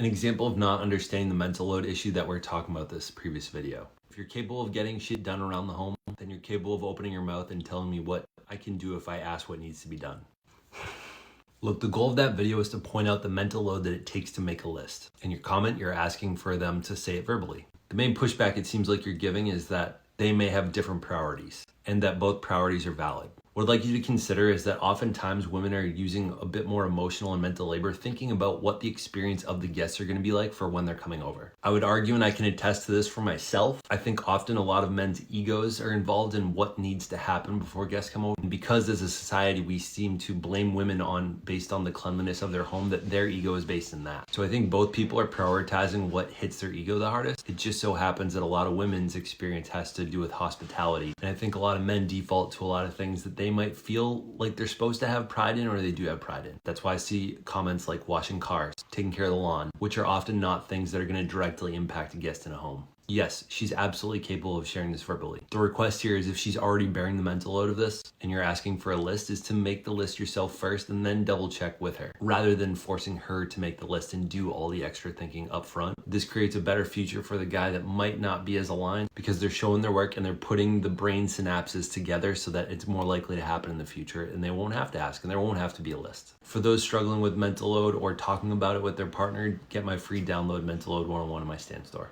An example of not understanding the mental load issue that we're talking about this previous video. If you're capable of getting shit done around the home, then you're capable of opening your mouth and telling me what I can do if I ask what needs to be done. Look, the goal of that video is to point out the mental load that it takes to make a list. In your comment, you're asking for them to say it verbally. The main pushback it seems like you're giving is that they may have different priorities and that both priorities are valid. What I'd like you to consider is that oftentimes women are using a bit more emotional and mental labor thinking about what the experience of the guests are going to be like for when they're coming over. I would argue, and I can attest to this for myself, I think often a lot of men's egos are involved in what needs to happen before guests come over. And because as a society we seem to blame women based on the cleanliness of their home, that their ego is based in that. So I think both people are prioritizing what hits their ego the hardest. It just so happens that a lot of women's experience has to do with hospitality. And I think a lot of men default to a lot of things that they might feel like they're supposed to have pride in, or they do have pride in. That's why I see comments like washing cars, taking care of the lawn, which are often not things that are going to directly impact a guest in a home. Yes, she's absolutely capable of sharing this verbally. The request here is if she's already bearing the mental load of this and you're asking for a list, is to make the list yourself first and then double check with her rather than forcing her to make the list and do all the extra thinking up front. This creates a better future for the guy that might not be as aligned because they're showing their work and they're putting the brain synapses together so that it's more likely to happen in the future and they won't have to ask and there won't have to be a list. For those struggling with mental load or talking about it with their partner, get my free download Mental Load 101 in my Stan store.